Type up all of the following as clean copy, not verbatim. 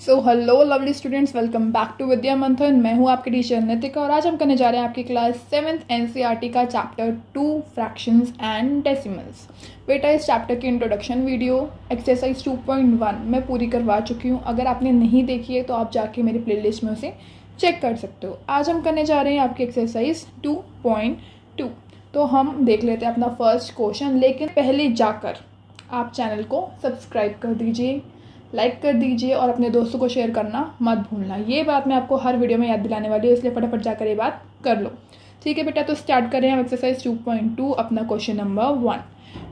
So hello lovely students, welcome back to Vidya Manthan. मैं हूँ आपके टीचर नितिका और आज हम करने जा रहे हैं आपकी क्लास 7th एनसीईआरटी का चैप्टर 2 फ्रैक्शंस एंड डेसिमल्स। बेटा, इस चैप्टर की इंट्रोडक्शन वीडियो एक्सरसाइज 2.1 मैं पूरी करवा चुकी हूँ। अगर आपने नहीं देखी है तो आप जाके मेरी प्लेलिस्ट में उसे चेक कर सकते हो। आज हम करने जा रहे हैं आपकी एक्सरसाइज 2.2। तो हम देख लेते हैं अपना फर्स्ट क्वेश्चन, लेकिन पहले जाकर आप चैनल को सब्सक्राइब कर दीजिए, लाइक कर दीजिए और अपने दोस्तों को शेयर करना मत भूलना। ये बात मैं आपको हर वीडियो में याद दिलाने वाली हूँ, इसलिए फटाफट जाकर ये बात कर लो। ठीक है बेटा, तो स्टार्ट करें हम एक्सरसाइज 2.2 अपना question number 1।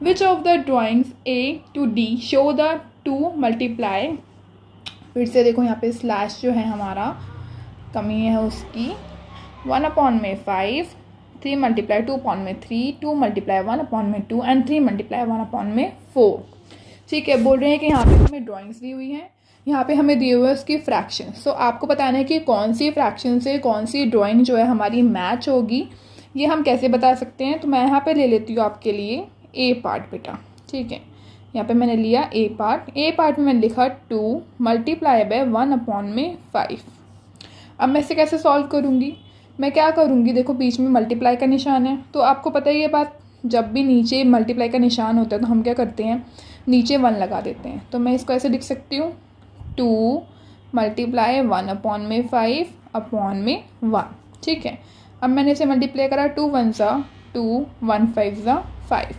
Which of the drawings A to D show the 2 multiply. फिर से देखो यहाँ पे स्लैश जो है हमारा कमी है उसकी 1/5, 3 मल्टीप्लाई 2/3, 2 मल्टीप्लाई 1/2 एंड 3 मल्टीप्लाई 1/4। ठीक है, बोल रहे हैं कि यहाँ पे हमें ड्राइंग्स दी हुई हैं, यहाँ पे हमें दिए हुए हैं उसकी फ्रैक्शन। सो आपको बताना है कि कौन सी फ्रैक्शन से कौन सी ड्राइंग जो है हमारी मैच होगी। ये हम कैसे बता सकते हैं, तो मैं यहाँ पे ले लेती हूँ आपके लिए ए पार्ट बेटा। ठीक है, यहाँ पे मैंने लिया ए पार्ट। ए पार्ट में मैंने लिखा 2 मल्टीप्लाई बाय 1/5। अब मैं इसे कैसे सॉल्व करूँगी, मैं क्या करूँगी, देखो बीच में मल्टीप्लाई का निशान है, तो आपको पता ही ये बात, जब भी नीचे मल्टीप्लाई का निशान होता है तो हम क्या करते हैं, नीचे 1 लगा देते हैं। तो मैं इसको ऐसे लिख सकती हूँ 2 मल्टीप्लाई 1/5/1। ठीक है, अब मैंने इसे मल्टीप्लाई करा 2 1 सा 2, 1 5 सा 5।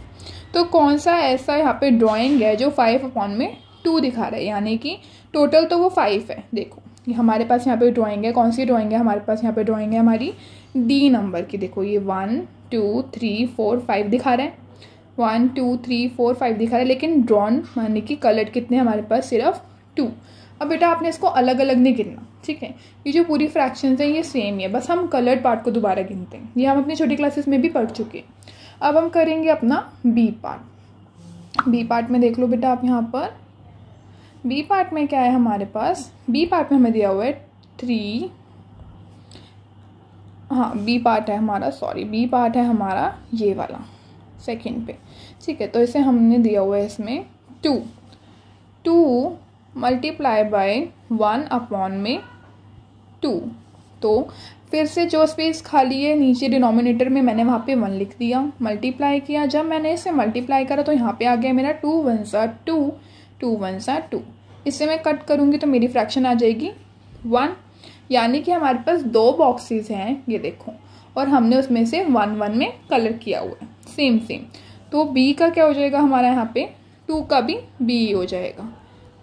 तो कौन सा ऐसा यहाँ पे ड्राइंग है जो 5/2 दिखा रहा है, यानी कि टोटल तो वो 5 है। देखो ये हमारे पास यहाँ पे ड्राइंग है, कौन सी ड्राइंग है हमारे पास, यहाँ पे ड्राइंग है हमारी D नंबर की। देखो ये 1 2 3 4 5 दिखा रहा है, 1 2 3 4 5 दिखा रहा है, लेकिन ड्रॉन माने कि कलर कितने हमारे पास, सिर्फ 2। अब बेटा आपने इसको अलग अलग नहीं गिनना। ठीक है, ये जो पूरी फ्रैक्शंस हैं ये सेम ही है, बस हम कलर्ड पार्ट को दोबारा गिनते हैं। ये हम अपनी छोटी क्लासेस में भी पढ़ चुके हैं। अब हम करेंगे अपना बी पार्ट। बी पार्ट में देख लो बेटा आप, यहाँ पर बी पार्ट में क्या है हमारे पास, बी पार्ट में हमें दिया हुआ है 3। हाँ बी पार्ट है हमारा, सॉरी बी पार्ट है हमारा ये वाला सेकेंड पे। ठीक है, तो इसे हमने दिया हुआ है इसमें 2 मल्टीप्लाई बाय 1/2। तो फिर से जो स्पेस खाली है नीचे डिनोमिनेटर में मैंने वहाँ पे 1 लिख दिया, मल्टीप्लाई किया। जब मैंने इसे मल्टीप्लाई करा तो यहाँ पे आ गया मेरा 2 1 सा 2, 2 1 सा 2। इससे मैं कट करूँगी तो मेरी फ्रैक्शन आ जाएगी 1, यानी कि हमारे पास 2 बॉक्सेस हैं ये देखो, और हमने उसमें से 1 1 में कलर किया हुआ है सेम। तो बी का क्या हो जाएगा हमारा, यहाँ पे 2 का भी बी हो जाएगा।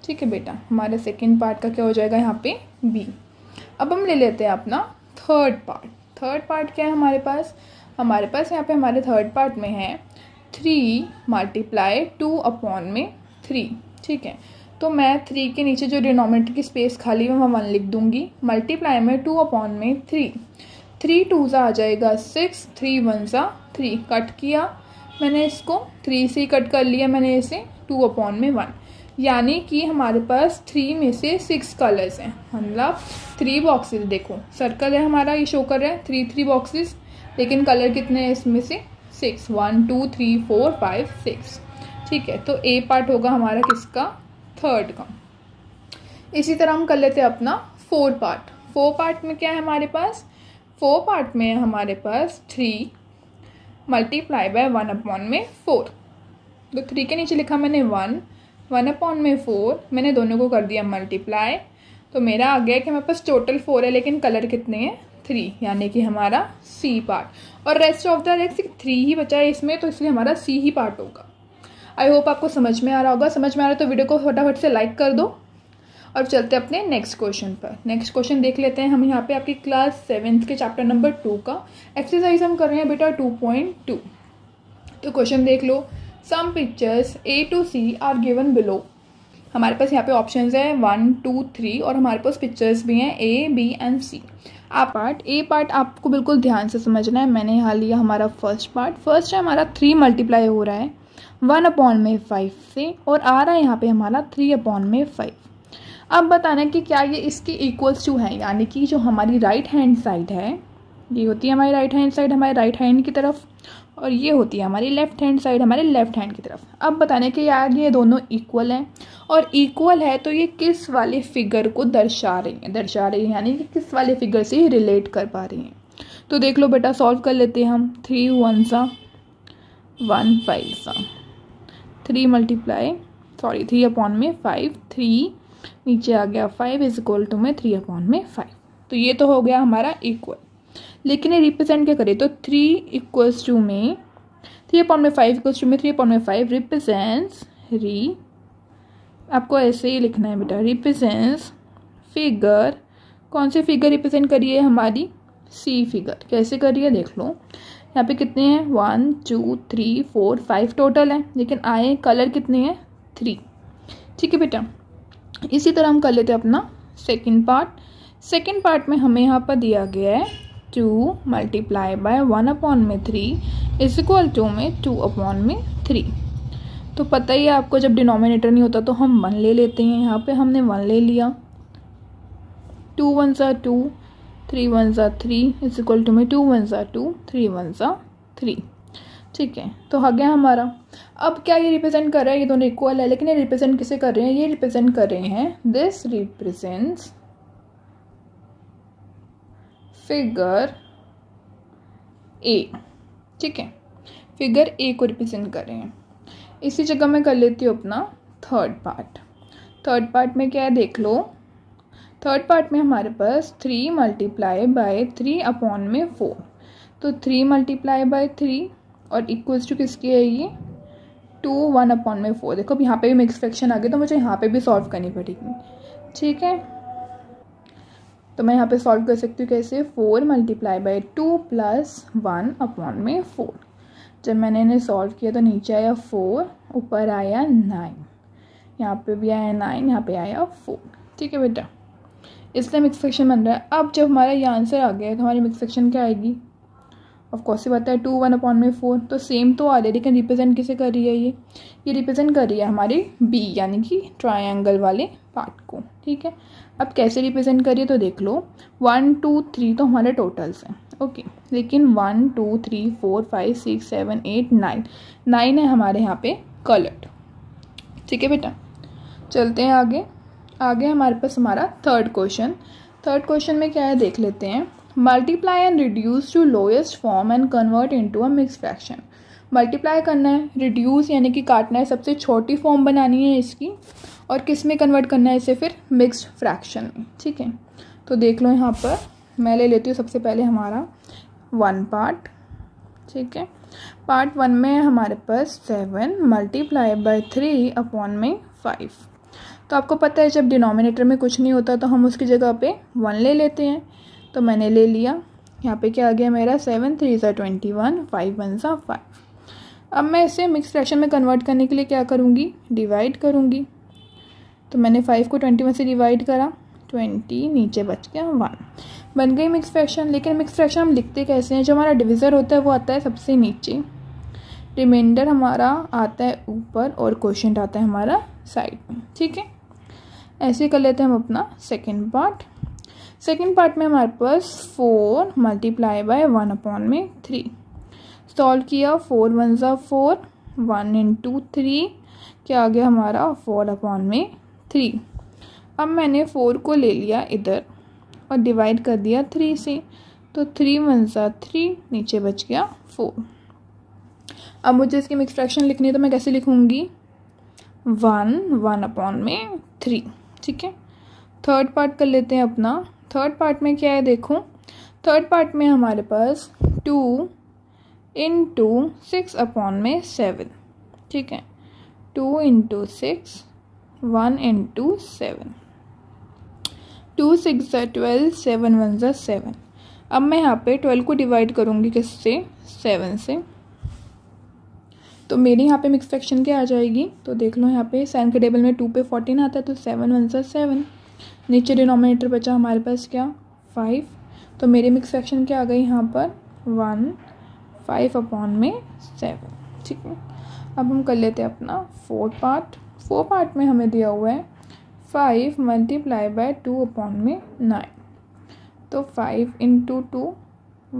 ठीक है बेटा, हमारे सेकंड पार्ट का क्या हो जाएगा यहाँ पे बी। अब हम ले लेते हैं अपना थर्ड पार्ट। थर्ड पार्ट क्या है हमारे पास, हमारे पास यहाँ पे हमारे थर्ड पार्ट में है 3 मल्टीप्लाई 2/3। ठीक है, तो मैं 3 के नीचे जो डिनोमिनेटर की स्पेस खाली है वहाँ 1 लिख दूंगी, मल्टीप्लाई में 2/3। 3 2 आ जाएगा 6, 3 1 सा 3। कट किया मैंने इसको, 3 से कट कर लिया मैंने इसे 2/1, यानी कि हमारे पास 3 में से 6 कलर्स हैं, मतलब 3 बॉक्सेस। देखो सर्कल है हमारा, ये शो कर रहा है 3 बॉक्सेस, लेकिन कलर कितने हैं इसमें से 6, 1 2 3 4 5 6। ठीक है, तो ए पार्ट होगा हमारा किसका, थर्ड का। इसी तरह हम कर लेते हैं अपना 4 पार्ट। 4 पार्ट में क्या है हमारे पास, 4 पार्ट में हमारे पास 3 मल्टीप्लाई बाय 1/4। तो 3 के नीचे लिखा मैंने 1, 1/4 मैंने दोनों को कर दिया मल्टीप्लाई। तो मेरा आ गया कि हमारे पास टोटल 4 है, लेकिन कलर कितने हैं 3, यानी कि हमारा सी पार्ट। और रेस्ट ऑफ द रेस्ट 3 ही बचा है इसमें, तो इसलिए हमारा सी ही पार्ट होगा। आई होप आपको समझ में आ रहा होगा। समझ में आ रहा है तो वीडियो को फटाफट से लाइक कर दो और चलते अपने नेक्स्ट क्वेश्चन पर। नेक्स्ट क्वेश्चन देख लेते हैं हम यहाँ पे आपकी क्लास 7th के चैप्टर नंबर 2 का एक्सरसाइज हम कर रहे हैं बेटा 2.2। तो क्वेश्चन देख लो, some pictures A to C are given below. हमारे पास यहाँ पे ऑप्शंस है 1 2 3 और हमारे पास पिक्चर्स भी हैं A B and C। A part आपको बिल्कुल ध्यान से समझना है। मैंने यहाँ लिया हमारा फर्स्ट पार्ट। फर्स्ट है हमारा 3 मल्टीप्लाई हो रहा है 1/5 से, और आ रहा है यहाँ पे हमारा 3/5। अब बताना है कि क्या ये इसकी इक्वल्स टू है, यानी कि जो हमारी राइट हैंड साइड है, ये होती है हमारी राइट हैंड साइड, हमारे राइट हैंड की तरफ, और ये होती है हमारी लेफ्ट हैंड साइड, हमारे लेफ्ट हैंड की तरफ। अब बताने के यार ये दोनों इक्वल हैं, और इक्वल है तो ये किस वाले फिगर को दर्शा रही है यानी कि किस वाले फिगर से रिलेट कर पा रही हैं। तो देख लो बेटा, सॉल्व कर लेते हैं हम। 3 1 सा 1 5 सा 3 मल्टीप्लाई 3 अपॉन में 5, 3 नीचे आ गया 5 इज इक्वल टू में 3 अपॉन में 5। तो ये तो हो गया हमारा इक्वल। लेकिन ये रिप्रेजेंट क्या करें, तो 3 इक्वल्स टू में 3 अपॉन में 5 इक्वल्स टू में 3 अपॉन में 5 रिप्रेजेंट्स आपको ऐसे ही लिखना है बेटा, रिप्रेजेंट्स फिगर। कौन से फिगर रिप्रेजेंट करिए, हमारी सी फिगर। कैसे करिए देख लो, यहाँ पे कितने हैं 1 2 3 4 5 टोटल हैं, लेकिन आए कलर कितने हैं 3। ठीक है बेटा, इसी तरह हम कर लेते हैं अपना सेकंड पार्ट। सेकंड पार्ट में हमें यहाँ पर दिया गया है 2 मल्टीप्लाई बाय 1 अपॉन में 3 इज इक्वल टू में 2 अपॉन में 3। तो पता ही है आपको, जब डिनोमिनेटर नहीं होता तो हम 1 ले लेते हैं। यहाँ पे हमने 1 ले लिया, 2 1 सा 2 3 1 सा 3 इज इक्वल टू में 2 1 सा 2 3 1 सा 3। ठीक है, तो आ गया हमारा। अब क्या ये रिप्रेजेंट कर रहा है, ये दोनों इक्वल है, लेकिन ये रिप्रेजेंट किसे कर रहे हैं, ये रिप्रेजेंट कर रहे हैं दिस रिप्रेजेंट्स फिगर ए। ठीक है, फिगर ए को रिप्रेजेंट कर रहे हैं। इसी जगह मैं कर लेती हूँ अपना थर्ड पार्ट। थर्ड पार्ट में क्या है देख लो, थर्ड पार्ट में हमारे पास 3 मल्टीप्लाई बाय 3 अपॉन में 4। तो 3 मल्टीप्लाई बाय 3 और इक्वल्स टू किसकी है ये 2 1 अपॉन में 4। देखो अब यहाँ पे भी मिक्स फ्रैक्शन आ गया, तो मुझे यहाँ पे भी सॉल्व करनी पड़ेगी। ठीक है, तो मैं यहाँ पे सॉल्व कर सकती हूँ कैसे, 4 मल्टीप्लाई बाय 2 प्लस 1 अपॉन में 4। जब मैंने इन्हें सॉल्व किया तो नीचे आया 4, ऊपर आया 9, यहाँ पे भी आया 9, यहाँ पे आया 4। ठीक है बेटा, इसलिए मिक्स फ्रैक्शन बन रहा है। अब जब हमारा ये आंसर आ गया तो हमारी मिक्स फ्रैक्शन क्या आएगी, ऑफ कोर्स ये बात है 2 1 अपॉन में 4। तो सेम तो आ रही है, लेकिन रिप्रेजेंट किसे कर रही है, ये रिप्रेजेंट कर रही है हमारी बी यानी कि ट्रायंगल वाले पार्ट को। ठीक है, अब कैसे रिप्रेजेंट करिए तो देख लो, 1 2 3 तो हमारे टोटल्स हैं, ओके, लेकिन 1 2 3 4 5 6 7 8 9 है हमारे यहाँ पे कलर्ड। ठीक है बेटा, चलते हैं आगे। आगे हमारे पास हमारा थर्ड क्वेश्चन। थर्ड क्वेश्चन में क्या है देख लेते हैं, multiply and reduce to lowest form and convert into a mix fraction. Multiply करना है, रिड्यूस यानी कि काटना है, सबसे छोटी फॉर्म बनानी है इसकी, और किस में कन्वर्ट करना है इसे, फिर मिक्स्ड फ्रैक्शन में। ठीक है, तो देख लो यहाँ पर मैं ले लेती हूँ सबसे पहले हमारा 1 पार्ट। ठीक है, पार्ट 1 में हमारे पास 7 मल्टीप्लाई बाय 3 अपॉन में 5। तो आपको पता है जब डिनोमिनेटर में कुछ नहीं होता तो हम उसकी जगह पे 1 ले लेते हैं, तो मैंने ले लिया। यहाँ पे क्या आ गया मेरा 7 3 सा 21 5 1 सा 5। अब मैं इसे मिक्स फ्रैक्शन में कन्वर्ट करने के लिए क्या करूँगी, डिवाइड करूँगी। तो मैंने 5 को 21 से डिवाइड करा, 20 नीचे बच गया 1, बन गई मिक्स फ्रैक्शन। लेकिन मिक्स फ्रैक्शन हम लिखते कैसे हैं, जो हमारा डिविज़र होता है वो आता है सबसे नीचे, रिमाइंडर हमारा आता है ऊपर, और क्वोशिएंट आता है हमारा साइड में। ठीक है, ऐसे कर लेते हैं हम अपना सेकंड पार्ट। सेकंड पार्ट में हमारे पास 4 मल्टीप्लाई बाय 1 अपॉन में 3। सॉल्व किया, 4 1 सा 4 1 इंटू 3 क्या आ गया हमारा 4 अपॉन में 3। अब मैंने 4 को ले लिया इधर और डिवाइड कर दिया 3 से, तो 3 1 सा 3 नीचे बच गया 4। अब मुझे इसकी मिक्स फ्रैक्शन लिखनी है, तो मैं कैसे लिखूँगी 1 1 अपॉन में 3। ठीक है, थर्ड पार्ट कर लेते हैं अपना। थर्ड पार्ट में क्या है देखो, थर्ड पार्ट में हमारे पास 2 इंटू 6 अपॉन में 7। ठीक है, 2 इंटू 6 1 इंटू 7, 2 6 सा 12 7 1 सा 7। अब मैं यहाँ पे 12 को डिवाइड करूँगी किससे, 7 से, तो मेरे यहाँ पे मिक्स फ्रैक्शन क्या आ जाएगी, तो देख लो यहाँ पे 7 के टेबल में 2 पे 14 आता है, तो 7 1 सा 7, नीचे डिनोमिनेटर बचा हमारे पास क्या 5। तो मेरी मिक्स फ्रैक्शन क्या आ गई यहाँ पर 1 5 अपॉन में 7। ठीक है, अब हम कर लेते हैं अपना फोर्थ पार्ट। फोर्थ पार्ट में हमें दिया हुआ है 5 मल्टीप्लाई बाय 2 अपॉन में 9। तो 5 इंटू 2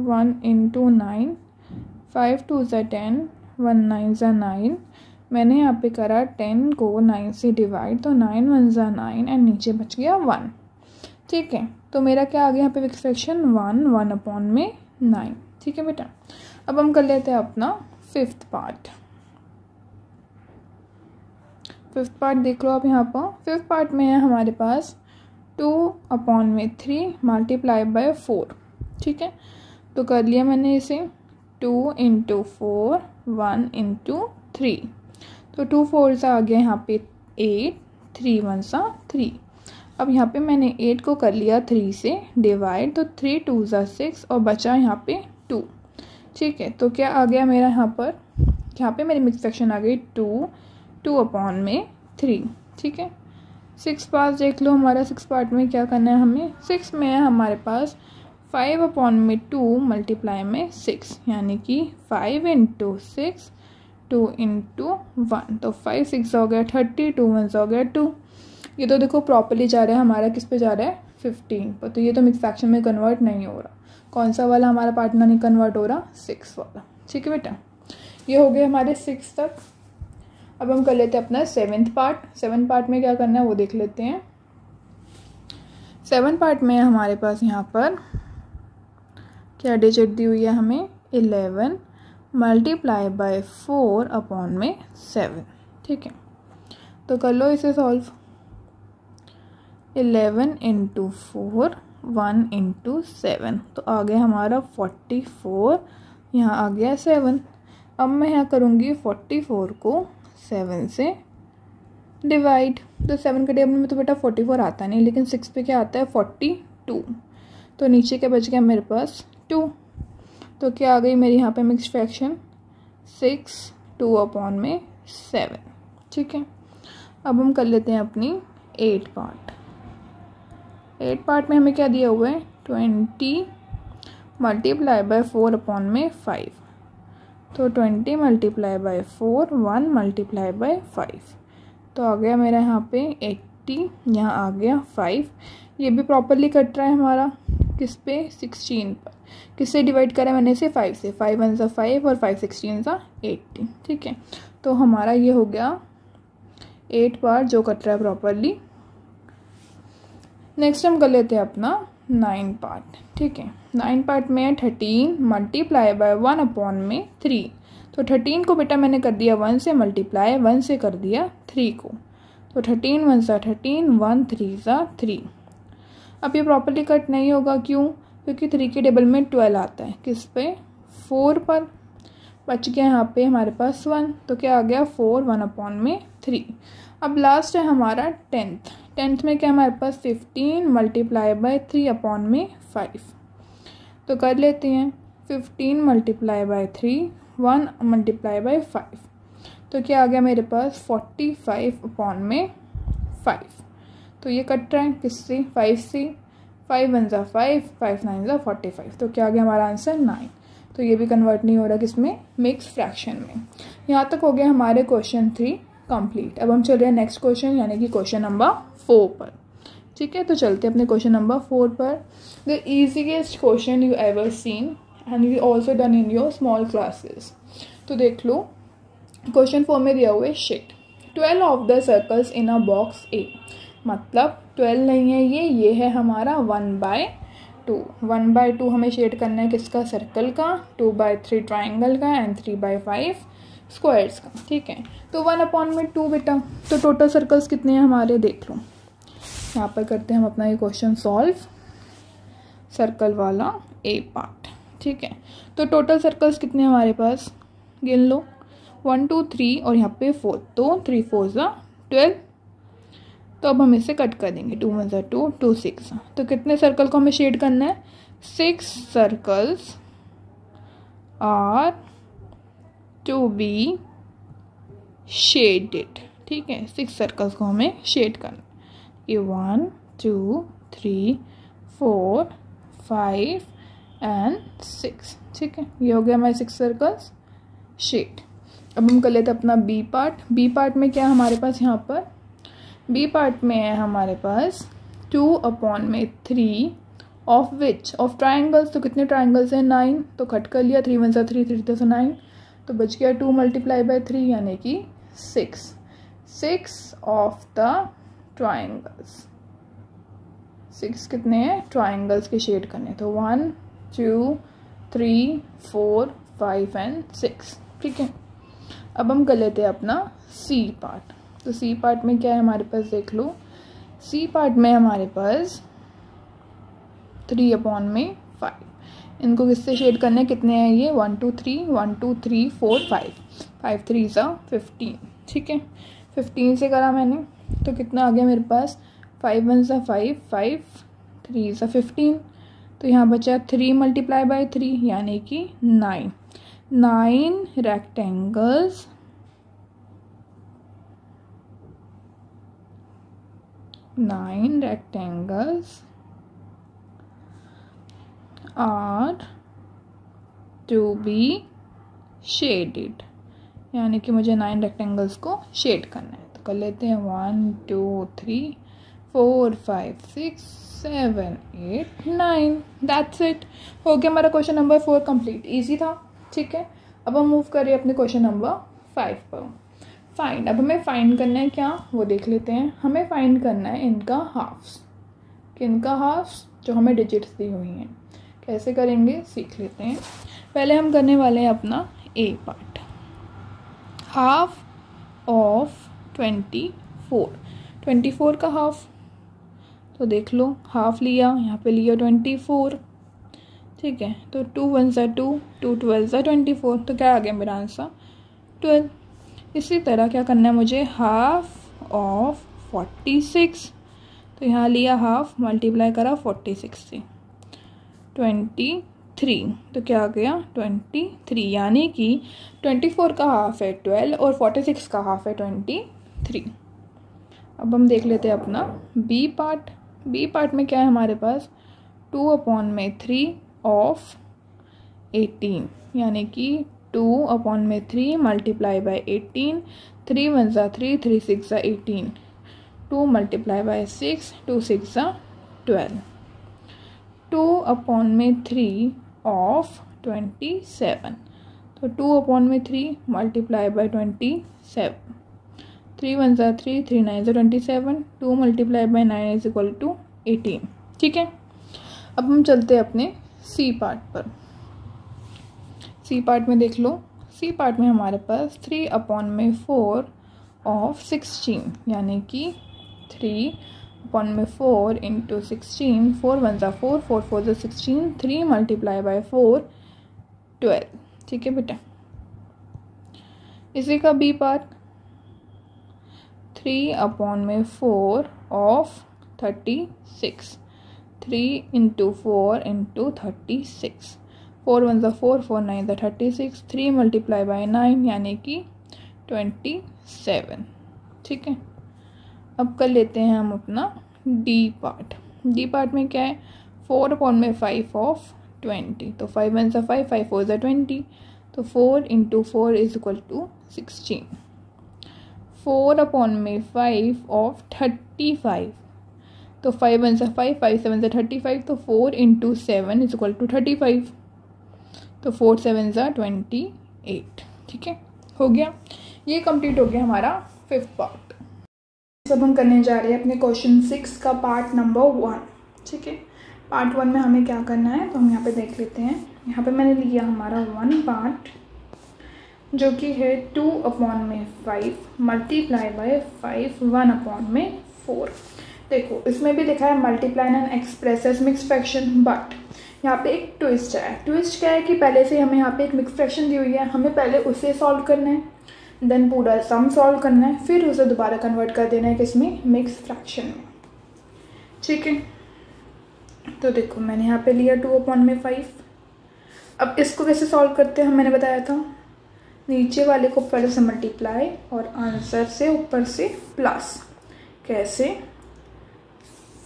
1 इंटू 9 5 2 ज़ा 10, 1 9 ज़ा 9। मैंने यहाँ पे करा 10 को 9 से डिवाइड, तो 9 1 ज़ा 9 एंड नीचे बच गया 1। ठीक है, तो मेरा क्या आ गया यहाँ पे फ्रैक्शन 1 1 अपॉन में 9। ठीक है बेटा, अब हम कर लेते हैं अपना फिफ्थ पार्ट। फिफ्थ पार्ट देख लो आप यहाँ पर। फिफ्थ पार्ट में है हमारे पास 2 अपॉन में 3 मल्टीप्लाई बाय 4। ठीक है, तो कर लिया मैंने इसे 2 इंटू 4 1 इंटू 3, तो 2 4 सा आ गया यहाँ पे 8, 3 1 सा 3। अब यहाँ पे मैंने 8 को कर लिया 3 से डिवाइड, तो 3 2 ज़ा 6 और बचा यहाँ पे 2। ठीक है, तो क्या आ गया मेरा यहाँ पे मेरी मिक्स फ्रैक्शन आ गई 2 अपॉन में 3। ठीक है, 6 पार्ट देख लो हमारा। 6 पार्ट में क्या करना है हमें, 6 में है हमारे पास 5 अपॉन में 2 मल्टीप्लाई में 6, यानी कि 5 इंटू 6 2 इंटू 1, तो 5 6 हो गया 30, 2 1 हो गया 2। ये तो देखो प्रॉपर्ली जा रहा है हमारा, किस पे जा रहा है 15 पर, तो ये तो मिक्स फ्रैक्शन में कन्वर्ट नहीं हो रहा। कौन सा वाला हमारा पार्टनर नहीं कन्वर्ट हो रहा, 6 वाला। ठीक है बेटा, ये हो गए हमारे 6 तक। अब हम कर लेते हैं अपना 7th पार्ट। 7th पार्ट में क्या करना है वो देख लेते हैं। 7th पार्ट में हमारे पास यहाँ पर क्या डिजिट दी हुई है हमें, 11 मल्टीप्लाई बाय 4 अपॉन में 7। ठीक है, तो कर लो इसे सॉल्व। 11 इंटू 4 1 इंटू 7, तो आ गया हमारा 44, यहाँ आ गया 7। अब मैं यहाँ करूँगी 44 को 7 से डिवाइड, तो 7 के टेबल में तो बेटा 44 आता नहीं, लेकिन 6 पे क्या आता है 42, तो नीचे क्या बच गया मेरे पास 2। तो क्या आ गई मेरी यहाँ पे मिक्स फ्रैक्शन 6 2 अपॉन में 7। ठीक है, अब हम कर लेते हैं अपनी 8 पार्ट। 8 पार्ट में हमें क्या दिया हुआ है 20 मल्टीप्लाई बाय 4 अपॉन में 5, तो 20 मल्टीप्लाई बाय 4 1 मल्टीप्लाई बाय 5, तो आ गया मेरा यहाँ पे 80, यहाँ आ गया 5। ये भी प्रॉपरली कट रहा है हमारा किस पे 16 पर। किससे डिवाइड करा मैंने इसे 5 से, 5 1 सा 5 और 5 16 सा 80। ठीक है, तो हमारा ये हो गया 8 पार्ट जो कट रहा है प्रॉपरली। नेक्स्ट हम कर लेते हैं अपना 9 पार्ट। ठीक है, 9 पार्ट में 13 मल्टीप्लाई बाय 1 अपॉन में 3, तो 13 को बेटा मैंने कर दिया 1 से मल्टीप्लाई, 1 से कर दिया 3 को, तो 13 1 सा 13 1 3 सा 3। अब ये प्रॉपरली कट नहीं होगा, क्यों, क्योंकि 3 के टेबल में 12 आता है, किस पे 4 पर। बच गया यहाँ पे हमारे पास 1, तो क्या आ गया 4 1 अपॉन में 3। अब लास्ट है हमारा 10th में क्या हमारे पास 15 मल्टीप्लाई बाय 3 अपॉन में 5, तो कर लेते हैं 15 मल्टीप्लाई बाय 3 1 मल्टीप्लाई बाय 5, तो क्या आ गया मेरे पास 45 अपॉन में 5। तो ये कट रहा है किससे 5 से, 5 1 ज़ा 5 5 9 ज़ा 45, तो क्या आ गया हमारा आंसर 9। तो ये भी कन्वर्ट नहीं हो रहा किसमें, मिक्स फ्रैक्शन में। यहाँ तक हो गया हमारे क्वेश्चन 3 कंप्लीट। अब हम चल रहे हैं नेक्स्ट क्वेश्चन यानी कि क्वेश्चन नंबर 4 पर। ठीक है, तो चलते हैं अपने क्वेश्चन नंबर 4 पर। The easiest question you ever seen and you also done in your small classes. तो देख लो क्वेश्चन 4 में दिया हुआ है shade 12 of the circles in a box A, मतलब 12 नहीं है ये है हमारा 1/2। 1/2 हमें शेड करना है किसका, सर्कल का, 2/3 ट्राइंगल का एंड 3/5 स्क्वायर्स का। ठीक है, तो 1 अपॉन में 2 बेटा, तो टोटल सर्कल्स कितने हैं हमारे देख लो। यहाँ पर करते हैं हम अपना ये क्वेश्चन सॉल्व, सर्कल वाला ए पार्ट। ठीक है, तो टोटल सर्कल्स कितने हैं हमारे पास, गिन लो 1 2 3 और यहाँ पे 4, तो 3 4 ज़ा 12। तो अब हम इसे कट कर देंगे, 2 1 ज़ा 2 2 6, तो कितने सर्कल को हमें शेड करना है, 6 circles are to be shaded. ठीक है, 6 सर्कल्स को हमें शेड करना, ये 1 2 3 4 5 एंड 6। ठीक है, ये हो गया हमारे 6 सर्कल्स शेड। अब हम कर लेते हैं अपना बी पार्ट। बी पार्ट में क्या हमारे पास, यहाँ पर बी पार्ट में है हमारे पास 2 अपॉन में 3 ऑफ विच, ऑफ ट्राइंगल्स, तो कितने ट्राइंगल्स हैं 9, तो कट कर लिया, 3 1 3 3 2 9, तो बच गया 2 मल्टीप्लाई बाय 3 यानी कि 6 ऑफ द ट्राइंगल्स। 6 कितने हैं ट्राइंगल्स के शेड करने, तो 1 2 3 4 5 एंड 6। ठीक है, अब हम कर लेते हैं अपना सी पार्ट। तो सी पार्ट में क्या है हमारे पास, देख लो। सी पार्ट में हमारे पास 3/5, इनको किससे शेड करने, कितने हैं ये 1 2 3 1 2 3 4 5 5 3 15। ठीक है, 15 से करा मैंने, तो कितना आ गया मेरे पास 5 1 5 5 3 15, तो यहाँ बचा 3 मल्टीप्लाई बाय 3 यानी कि 9 rectangles are to be shaded, यानी कि मुझे 9 रेक्टेंगल्स को शेड करना है। तो कर लेते हैं 1 2 3 4 5 6 7 8 9। दैट्स इट, हो गया हमारा क्वेश्चन नंबर 4 कंप्लीट। इजी था। ठीक है, अब हम मूव करें अपने क्वेश्चन नंबर 5 पर। फाइंड, अब हमें फाइंड करना है क्या, वो देख लेते हैं। हमें फाइंड करना है इनका हाफ्स। किनका हाफ्स, जो हमें डिजिट्स दी हुई हैं। कैसे करेंगे सीख लेते हैं। पहले हम करने वाले हैं अपना ए पार्ट। हाफ ऑफ 24 का हाफ, तो देख लो हाफ लिया, यहाँ पे लिया 24। ठीक है, तो 2 1 2 2 12 24, तो क्या आ गया मेरा आंसर 12। इसी तरह क्या करना है मुझे, हाफ ऑफ 46, तो यहाँ लिया हाफ, मल्टीप्लाई करा 46 से 23, तो क्या आ गया 23, यानी कि 24 का हाफ है 12 और 46 का हाफ है 23। अब हम देख लेते हैं अपना बी पार्ट। बी पार्ट में क्या है हमारे पास, 2/3 ऑफ 18, यानी कि 2/3 multiply by 18, 3 1 3 3 6 18, 2 multiply by 6 2 6 12, 2/3 of 27, तो 2/3 multiply by 27, 3 1 3 3 9 27, 2 multiply by 9 is equal to 18। ठीक है, अब हम चलते हैं अपने सी पार्ट पर। सी पार्ट में देख लो, सी पार्ट में हमारे पास 3/4 ऑफ 16, यानी कि 3/4 इंटू 16, 4 1 4 4 4 16, 3 मल्टीप्लाई बाय 4 12। ठीक है बेटा, इसी का B part 3/4 of 36, 3 into 4 into 36, 4 1 4 4 9 36, 3 multiply by 9 यानी कि 27। ठीक है, अब कर लेते हैं हम अपना डी पार्ट। डी पार्ट में क्या है, 4/5 ऑफ 20, तो 5 1 5 5 4 20, तो 4 into 4 is equal to 16। 4/5 of 35, तो 5 1 5 5 7 35, तो 4 इंटू 7 इज इक्वल टू 35, तो 4 7 28। ठीक है, हो गया, ये कंप्लीट हो गया हमारा 5th पार्ट। अब हम करने जा रहे हैं अपने क्वेश्चन 6 का पार्ट नंबर 1। ठीक है, पार्ट 1 में हमें क्या करना है, तो हम यहाँ पे देख लेते हैं। यहाँ पे मैंने लिया हमारा 1 पार्ट, जो कि है 2/5 मल्टीप्लाई बाय 5 1/4। देखो इसमें भी लिखा है multiply and expresses mix fraction, but यहाँ पे एक ट्विस्ट है। ट्विस्ट क्या है कि पहले से हमें यहाँ पे एक मिक्स फ्रैक्शन दी हुई है, हमें पहले उसे सॉल्व करना है, देन पूरा सम सॉल्व करना है, फिर उसे दोबारा कन्वर्ट कर देना है किसमें, मिक्स फ्रैक्शन में। ठीक है, तो देखो मैंने यहाँ पे लिया 2/5। अब इसको कैसे सॉल्व करते हैं, मैंने बताया था नीचे वाले को पहले से मल्टीप्लाई और आंसर से ऊपर से प्लस। कैसे,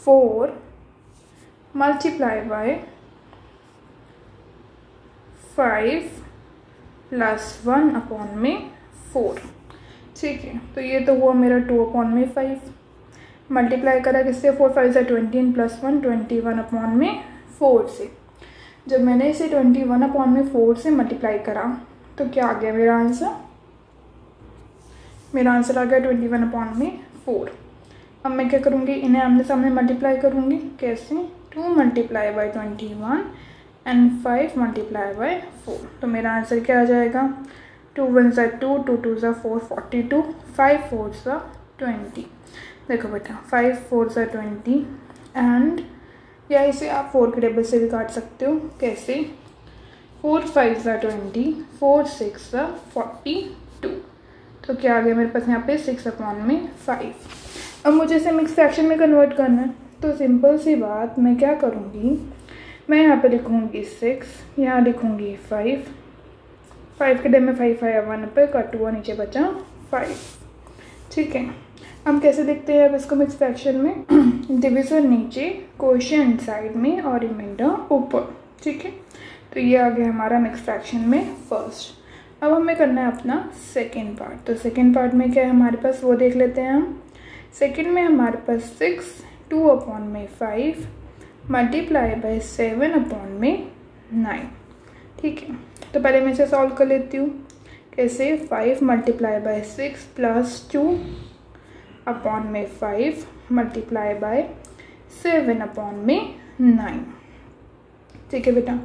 4 मल्टीप्लाई बाय 5 प्लस 1/4। ठीक है, तो ये तो हुआ मेरा 2/5 मल्टीप्लाई करा किससे, 4 5 20 प्लस 1 21/4। 4 से। जब मैंने इसे 21/4 से मल्टीप्लाई करा तो क्या आ गया मेरा आंसर? मेरा आंसर आ गया 21/4। अब मैं क्या करूँगी, इन्हें आमने सामने मल्टीप्लाई करूँगी। कैसे? 2 multiply by 21 and 5 multiply by 4। तो मेरा आंसर क्या आ जाएगा? 2 1 2, 2 2 4, 42, 5 4 20। देखो बेटा 5 4 20 एंड या इसे आप 4 के टेबल से भी काट सकते हो। कैसे? 4 5 20, 4 6 42। तो क्या आ गया मेरे पास यहाँ पे 6/5। अब मुझे इसे मिक्स फ्रैक्शन में कन्वर्ट करना है, तो सिंपल सी बात, मैं क्या करूँगी, मैं यहाँ पे लिखूँगी 6, यहाँ लिखूँगी 5 के डे में 5 आया 1 पे कट हुआ, नीचे बचा 5। ठीक है, हम कैसे लिखते हैं अब इसको मिक्स फ्रैक्शन में? डिविजर नीचे, कोशेंट साइड में और रिमाइंडर ऊपर। ठीक है, तो ये आ गया हमारा मिक्स फ्रैक्शन में फर्स्ट। अब हमें करना है अपना सेकेंड पार्ट। तो सेकेंड पार्ट में क्या है हमारे पास, वो देख लेते हैं हम। सेकेंड में हमारे पास 6 2/5 मल्टीप्लाई बाई 7/9। ठीक है, तो पहले मैं इसे सॉल्व कर लेती हूँ। कैसे? 5 multiply by 6 plus 2/5 multiply by 7/9। ठीक है बेटा,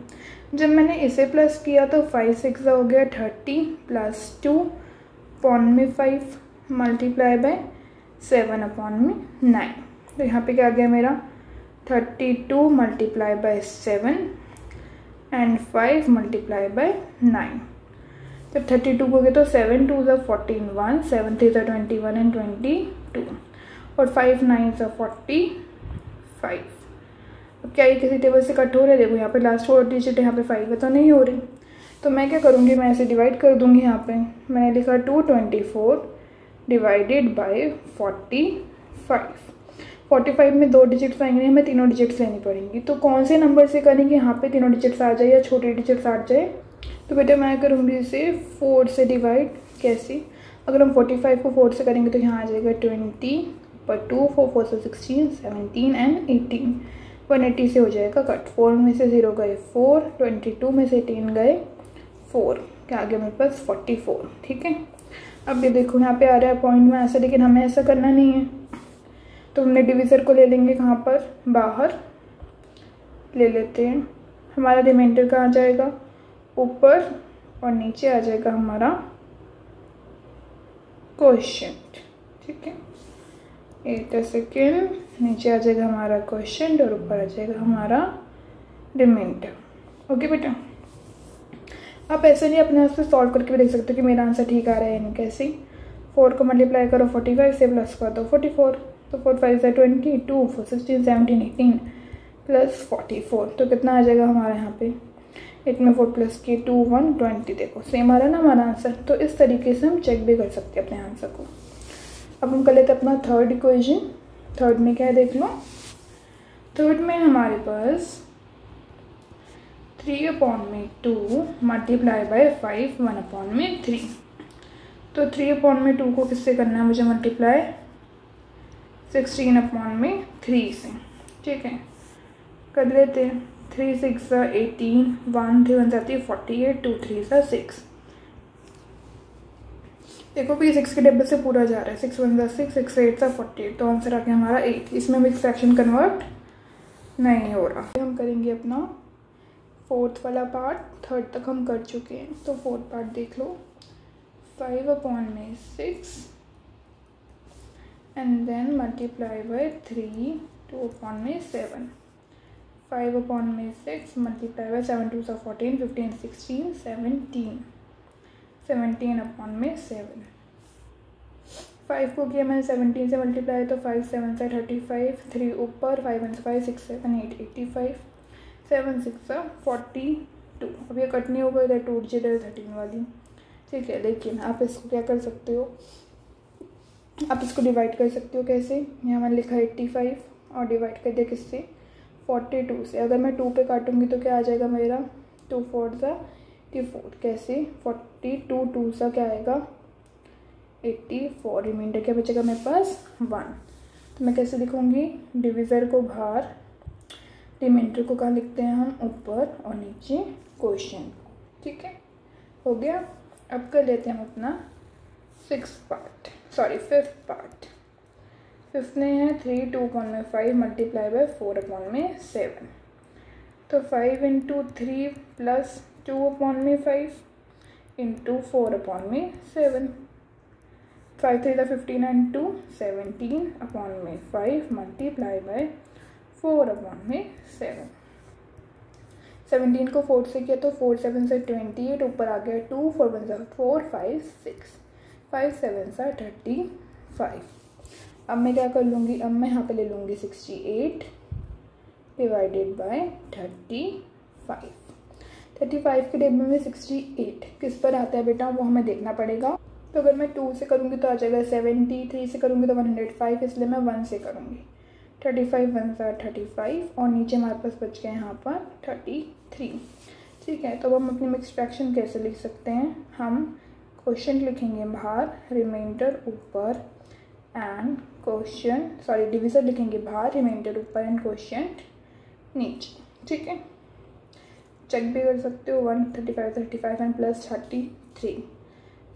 जब मैंने इसे प्लस किया तो 5 6 हो गया 30 प्लस 2/5 मल्टीप्लाई बाई 7/9। तो यहाँ पे क्या आ गया मेरा 32 मल्टीप्लाई बाई 7 एंड 5 मल्टीप्लाई बाई 9। जब 32 हो गया तो 7 2 14 1, 7 3 21 एंड 22 और 5 9 45। अब क्या ये किसी टेबल से कट हो रहे? देखो यहाँ पे लास्ट 4 डिजिट यहाँ पे 5 तो नहीं हो रही, तो मैं क्या करूँगी, मैं इसे डिवाइड कर दूँगी। यहाँ पे मैंने लिखा 224 डिवाइडेड बाय 45 में 2 डिजिट्स आएंगे, हमें तीनों डिजिट्स लेनी पड़ेंगी। तो कौन से नंबर से करेंगे यहाँ पे तीनों डिजिट्स आ जाए या छोटे डिजिट्स आ जाए? तो बेटा मैं करूँगी इसे 4 से डिवाइड। कैसे? अगर हम 45 को 4 से करेंगे तो यहाँ आ जाएगा 20 पर 2 4 4 से 16 17 एंड 18। 180 से हो जाएगा कट। 4 में से 0 गए 4, 22 में से 10 गए 4, क्या आ गया मेरे पास 44। ठीक है, अब ये देखो यहाँ पे आ रहा है पॉइंट में ऐसा, लेकिन हमें ऐसा करना नहीं है। तो हमने डिविज़र को ले लेंगे कहाँ पर? बाहर ले लेते हैं। हमारा रिमाइंडर कहाँ जाएगा? ऊपर, और नीचे आ जाएगा हमारा क्वोशिएंट। ठीक है, 8 सेकेंड, नीचे आ जाएगा हमारा क्वोशिएंट और ऊपर आ जाएगा हमारा रिमाइंडर। ओके बेटा, आप ऐसे नहीं अपने आप से सॉल्व करके भी देख सकते हो कि मेरा आंसर ठीक आ रहा है या नहीं। कैसे? 4 को मल्टीप्लाई करो 45 से, प्लस कर दो 44, तो 4 5 20, 2 4 16 17 18 प्लस 44, तो कितना आ जाएगा हमारा यहाँ पे? 8 में 4 प्लस के 2 1 20। देखो सेम आ रहा है ना हमारा आंसर। तो इस तरीके से हम चेक भी कर सकते हैं अपने आंसर को। अब हम कर लेते हैं अपना थर्ड इक्वेशन। थर्ड में क्या है देख लो। थर्ड में हमारे पास 3/2 मल्टीप्लाई बाई 5 1/3। तो 3/2 को किससे करना है मुझे मल्टीप्लाई? 16/3 से। ठीक है, कर लेते हैं। 3 6 18, 1 3 1 48, 2 3 6। देखो भी 6 के टेबल से पूरा जा रहा है। 6 1 6, 6 8 48, तो आंसर आ गया हमारा 8। इसमें मिक्स फ्रैक्शन कन्वर्ट नहीं हो रहा। हम करेंगे अपना फोर्थ वाला पार्ट। थर्ड तक हम कर चुके हैं, तो फोर्थ पार्ट देख लो। 5/6 एंड देन मल्टीप्लाई बाई 3 2/7। 5/6 मल्टीप्लाई बाई 7 2 14 15 16 17 17/7। 5 को किया मैंने 17 से मल्टीप्लाई, तो 5 7 से 35, 3 ऊपर, 5 1 5 6 7 8 85, 7 6 42। अब ये कट नहीं होगा, इधर टूट जाए 13 वाली। ठीक है, लेकिन आप इसको क्या कर सकते हो, आप इसको डिवाइड कर सकते हो। कैसे? यहाँ मैंने लिखा 85 और डिवाइड कर दिया किससे? 42 से। अगर मैं 2 पे काटूंगी तो क्या आ जाएगा मेरा? 2 4 84। कैसे? 42 2 सा क्या आएगा? 84। रिमाइंडर क्या बचेगा मेरे पास? 1। तो मैं कैसे लिखूँगी? डिविज़र को बाहर, रिमाइंडर को कहाँ लिखते हैं हम, ऊपर, और नीचे क्वेश्चन। ठीक है, हो गया। अब कर लेते हैं हम अपना फिफ्थ पार्ट। फिफ्थ में है 3 2/5 मल्टीप्लाई बाय 4/7। तो 5 × 3 + 2/5 × 4/7। 5 3 15 and 2 17/5 मल्टीप्लाई बाय 4/7। 17 को 4 से किया तो 4 7 से 28, ऊपर आ गया 2, 4 1 4 5 6, 5 7 35। अब मैं क्या कर लूँगी, अब मैं यहाँ पे ले लूँगी 68 डिवाइडेड बाय 35। 35 के डिब्बे में 68 किस पर आता है बेटा, वो हमें देखना पड़ेगा। तो अगर मैं 2 से करूँगी तो आ जाएगा 70, 3 से करूँगी तो 105, इसलिए मैं 1 से करूँगी। 35 1 35, और नीचे हमारे पास बच गए यहाँ पर 33। ठीक है, तो अब हम अपनी मिक्स्ड फ्रैक्शन कैसे लिख सकते हैं, हम क्वोशिएंट लिखेंगे बाहर, रिमाइंडर ऊपर एंड डिविजर लिखेंगे बाहर, रिमाइंडर ऊपर एंड क्वोशिएंट नीचे। ठीक है, चेक भी कर सकते हो। 135 35 एंड प्लस 33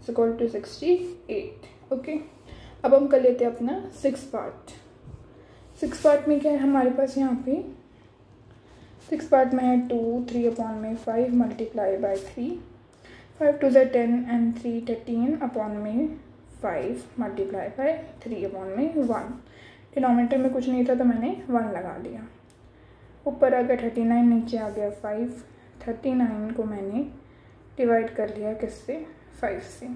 = 68। ओके, अब हम कर लेते हैं अपना सिक्स पार्ट में क्या है हमारे पास, यहाँ पे सिक्स पार्ट में है 2 3/5 multiply by 3, 5 2 10 and 3 13/5 multiply by 3/1। Denominator में कुछ नहीं था तो मैंने 1 लगा दिया। ऊपर आ गया 39, नीचे आ गया 5। 39 को मैंने डिवाइड कर लिया किससे, 5 से।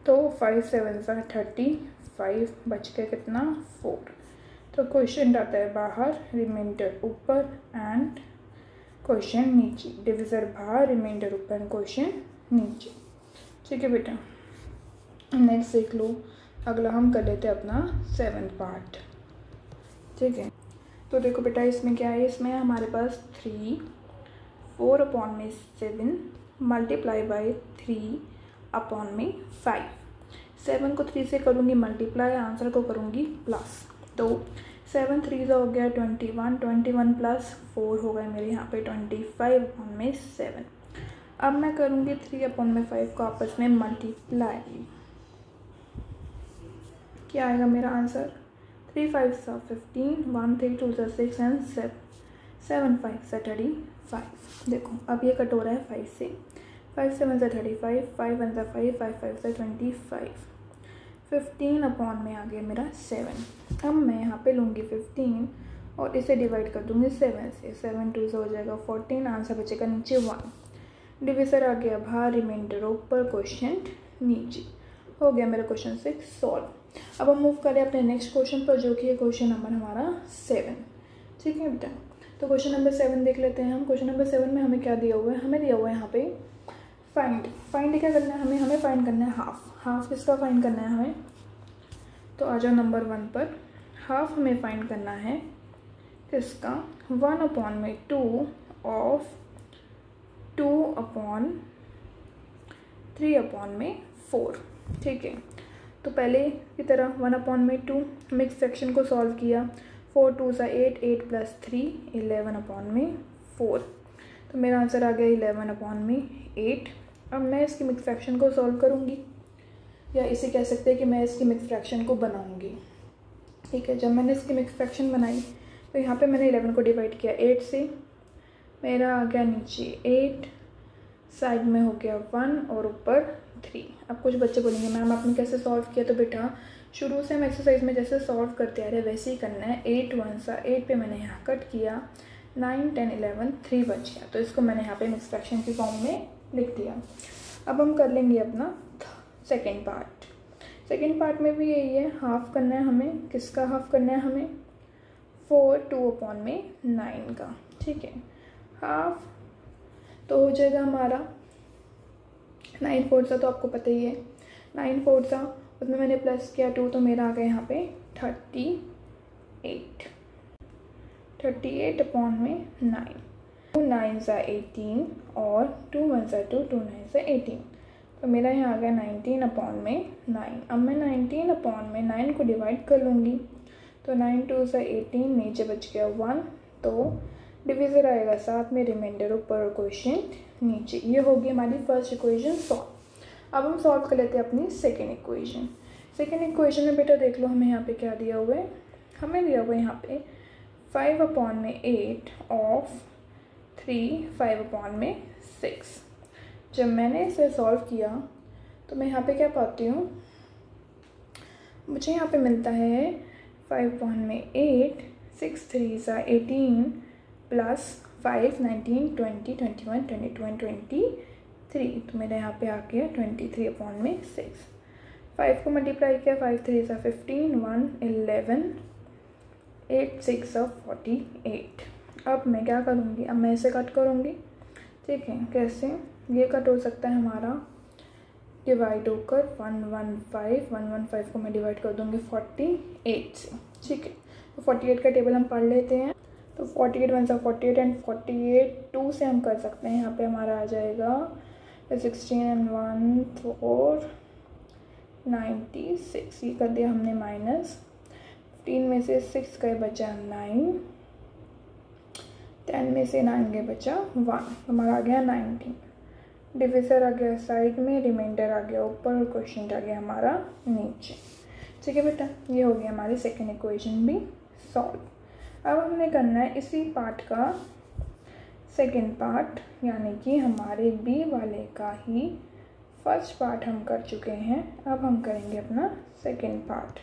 तो 5 7 35, बच गया कितना, 4। तो क्वोशिएंट आता है बाहर, रिमाइंडर ऊपर एंड क्वोशिएंट नीचे। डिविजर बाहर, रिमाइंडर ऊपर एंड क्वोशिएंट नीचे। ठीक है बेटा, नेक्स्ट देख लो। अगला हम कर लेते हैं अपना 7th पार्ट। ठीक है, तो देखो बेटा इसमें क्या है, इसमें हमारे पास 3 4/7 मल्टीप्लाई बाय 3/5। 7 को 3 से करूँगी मल्टीप्लाई, आंसर को करूँगी प्लस। तो 7 3 हो गया 21, 21 + 4 हो गए मेरे यहाँ पे 25/7। अब मैं करूँगी 3/5 को आपस में मल्टीप्लाई। क्या आएगा मेरा आंसर, 3 5 15, 1 3 2 6 एंड 7 5 35। देखो अब ये कट हो रहा है 5 से, 5 7 35, 5 1 5 5 5 25। 15 में आ गया मेरा 7। अब मैं यहाँ पे लूँगी 15 और इसे डिवाइड कर दूँगी 7 से। 7 2 से हो जाएगा 14, आंसर बचेगा नीचे 1। डिविजर आ गया बाहर, रिमाइंडर ऊपर, क्वोशिएंट नीचे। हो गया मेरा क्वेश्चन 6 सॉल्व। अब हम मूव करें अपने नेक्स्ट क्वेश्चन पर, जो कि है क्वेश्चन नंबर हमारा 7। ठीक है बेटा, तो क्वेश्चन नंबर 7 देख लेते हैं हम। क्वेश्चन नंबर 7 में हमें क्या दिया हुआ है, हमें दिया हुआ है यहाँ पे फाइंड क्या करना है हमें फाइंड करना है हाफ किसका फाइंड करना है हमें। तो आ जाओ नंबर 1 पर। हाफ हमें फाइंड करना है किसका, 1/2 ऑफ 2/3/4। ठीक है, तो पहले की तरह 1/2 मिक्स फ्रैक्शन को सॉल्व किया। 4 2 8, 8 + 3 11/4। तो मेरा आंसर आ गया 11/8। अब मैं इसकी मिक्स फ्रैक्शन को सॉल्व करूँगी, या इसे कह सकते हैं कि मैं इसकी मिक्स फ्रैक्शन को बनाऊँगी। ठीक है, जब मैंने इसकी मिक्स फ्रैक्शन बनाई तो यहाँ पे मैंने 11 को डिवाइड किया 8 से, मेरा आ गया नीचे 8, साइड में हो गया 1 और ऊपर 3। अब कुछ बच्चे बोलेंगे मैम आपने कैसे सॉल्व किया, तो बेटा शुरू से हम एक्सरसाइज में जैसे सॉल्व करते आ रहे वैसे ही करना है। 8 1 8 पे मैंने यहाँ कट किया, 9 10 11 3 बच गया, तो इसको मैंने यहाँ पे मिक्स फ्रैक्शन की फॉर्म में लिख दिया। अब हम कर लेंगे अपना सेकेंड पार्ट में भी यही है, हाफ करना है हमें। किसका हाफ करना है हमें, 4 2/9 का। ठीक है, हाफ तो हो जाएगा हमारा 9/4 तो आपको पता ही है, 9/4 उसमें मैंने प्लस किया 2, तो मेरा आ गया यहाँ पे 38 38/9। 2 9 18 और 2 1 2 2 9 18, तो मेरा यहाँ आ गया 19/9। अब मैं 19/9 को डिवाइड कर लूँगी, तो 9 2 18, नीचे बच गया 1, तो डिविजर आएगा साथ में, रिमाइंडर ऊपर और कोएफिशिएंट नीचे। ये होगी हमारी फर्स्ट इक्वेशन सॉल्व। अब हम सॉल्व कर लेते हैं अपनी सेकेंड इक्वेशन। सेकेंड इक्वेशन में बेटा देख लो हमें यहाँ पे क्या दिया हुआ है। हमें दिया हुआ है यहाँ पे 5/8 ऑफ 3 5/6। जब मैंने इसे सॉल्व किया तो मैं यहाँ पे क्या पाती हूँ, मुझे यहाँ पे मिलता है 5/8 6 3 18 प्लस 5 19 20 21 22 23। तो मेरा यहाँ पे आ गया 23/6। 5 को मल्टीप्लाई किया, 5 3 15 1 11 8 6 48। अब मैं क्या करूँगी, अब मैं इसे कट करूँगी। ठीक है, कैसे ये कट हो सकता है हमारा, डिवाइड होकर 115 को मैं डिवाइड कर दूँगी 48 से। ठीक है, तो 48 का टेबल हम पढ़ लेते हैं। तो 48 1 48 एंड 48 2 से हम कर सकते हैं। यहाँ पे हमारा आ जाएगा 16 एंड 1 4 96। ये कर दिया हमने माइनस। 15 में से 6 गए बचा 9, 10 में से 9 गए बचा 1, हमारा आ गया 19। डिविजर आ गया साइड में, रिमाइंडर आ गया ऊपर और क्वोशिएंट आ गया हमारा नीचे। ठीक है बेटा, ये हो गया हमारी सेकेंड इक्वेशन भी सॉल्व। अब हमने करना है इसी पार्ट का सेकेंड पार्ट, यानी कि हमारे बी वाले का ही फर्स्ट पार्ट हम कर चुके हैं। अब हम करेंगे अपना सेकेंड पार्ट।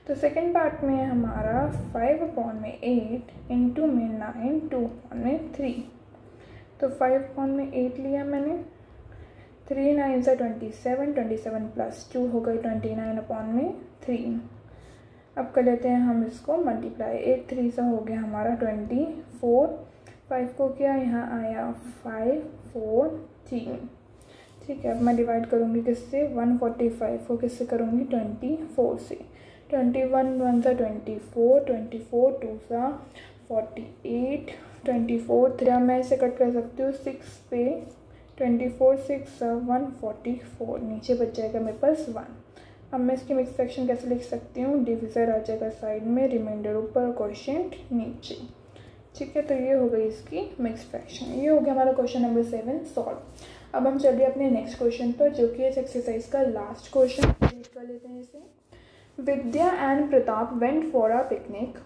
तो सेकेंड पार्ट में हमारा 5/8 इंटू में 9 2/3। तो 5/8 लिया मैंने, 3 9 27, 27 प्लस 2 हो गई 29/3। अब कर लेते हैं हम इसको मल्टीप्लाई। 8 3 सा हो गया हमारा 24। 5 को क्या यहाँ आया 5 4 3। ठीक है, अब मैं डिवाइड करूँगी किससे, 145 को किससे करूँगी 24 से। 21 1 सा 24, 24 2 सा 48, 24 3 मैं इसे कट कर सकती हूँ 6 पे, 24 6 144, नीचे बच जाएगा मेरे पास 1। अब मैं इसकी मिक्स फ्रैक्शन कैसे लिख सकती हूँ, डिविजर आ जाएगा साइड में, रिमाइंडर ऊपर, क्वोशिएंट नीचे। ठीक है, तो ये हो गई इसकी मिक्स फ्रैक्शन। ये हो गया हमारा क्वेश्चन नंबर 7 सॉल्व। अब हम चलिए अपने नेक्स्ट क्वेश्चन पर, जो कि इस एक्सरसाइज का लास्ट क्वेश्चन। रीड कर लेते हैं इसे। Vidya and Pratap went for a picnic.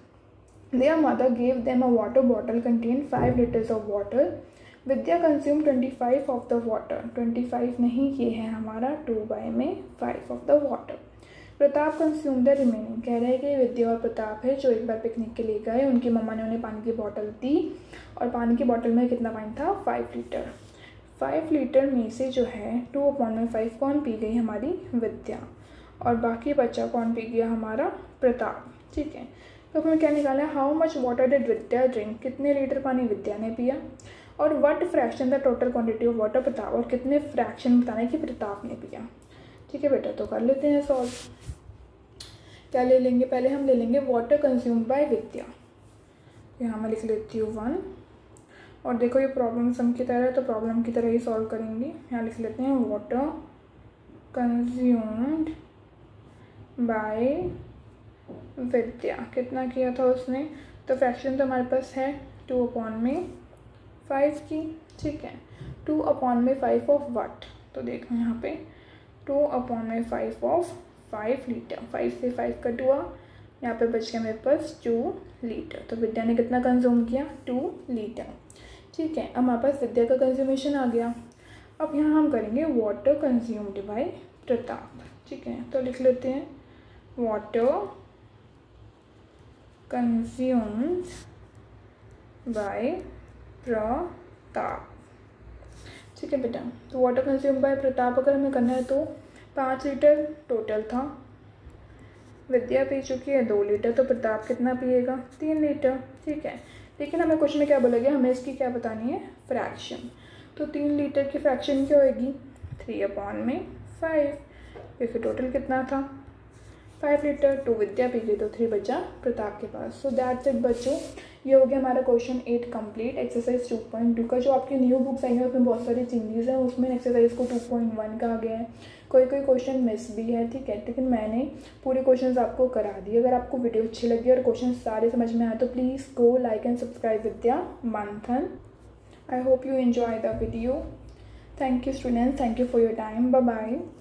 Their mother gave them a water bottle contain 5 liters of water. Vidya consume 25 of the water. 25 नहीं, ये है हमारा 2/5 of the water. Pratap consume the remaining. कह रहे हैं कि विद्या और प्रताप है जो एक बार पिकनिक के लिए गए, उनकी मम्मा ने उन्हें पानी की बोतल दी और पानी की बोतल में कितना पानी था 5 लीटर। 5 लीटर में से जो है 2/5 कौन पी गई, हमारी विद्या, और बाकी बचा कौन पी गया, हमारा प्रताप। ठीक है, तो हमें क्या निकाला है, how much water did Vidya drink, कितने लीटर पानी विद्या ने पिया, और what fraction the total quantity of water Pratap, और कितने फ्रैक्शन बताने कि प्रताप ने पिया। ठीक है बेटा, तो कर लेते हैं सॉल्व। क्या ले लेंगे, पहले हम ले लेंगे वाटर कंज्यूम्ड बाय विद्या। यहाँ मैं लिख लेती हूँ 1, और देखो ये प्रॉब्लम सम की तरह है तो प्रॉब्लम की तरह ही सॉल्व करेंगे। यहाँ लिख लेते हैं वाटर कंज्यूम्ड बाय विद्या, कितना किया था उसने, तो फ्रैक्शन तो हमारे पास है 2/5 की। ठीक है, 2/5 ऑफ वट, तो देखो यहाँ पे 2/5 ऑफ 5 लीटर। 5 से 5 कट हुआ, यहाँ पे बच गया मेरे पास 2 लीटर। तो विद्या ने कितना कंज्यूम किया, 2 लीटर। ठीक है, अब हमारे पास विद्या का कंज्यूमेशन आ गया। अब यहाँ हम करेंगे वाटर कंज्यूम्ड बाय प्रताप। ठीक है, तो लिख लेते हैं वाटर कंज्यूम्ड बाय प्रताप। ठीक है बेटा, तो वाटर कंज्यूम बाय प्रताप अगर हमें करना है तो 5 लीटर टोटल था, विद्या पी चुकी है 2 लीटर, तो प्रताप कितना पिएगा 3 लीटर। ठीक है, लेकिन हमें क्वेश्चन में क्या बोला गया, हमें इसकी क्या बतानी है, फ्रैक्शन। तो 3 लीटर की फ्रैक्शन क्या होगी 3/5, क्योंकि टोटल कितना था 5 लीटर, 2 विद्या पी गई तो 3 बचा प्रताप के पास। सो दैट्स इट बच्चों, ये हो गया हमारा क्वेश्चन 8 कंप्लीट। एक्सरसाइज 2.2 का जो आपकी न्यू बुक्स आई हैं उसमें बहुत सारी चेंजेस हैं, उसमें एक्सरसाइज को 2.1 का आ गया है, कोई कोई क्वेश्चन मिस भी है, ठीक है, लेकिन मैंने पूरे क्वेश्चंस आपको करा दिए। अगर आपको वीडियो अच्छी लगी और क्वेश्चन सारे समझ में आए तो please go like and subscribe Vidya Manthan. I hope you enjoy the video. Thank you students, thank you for your time. Bye bye.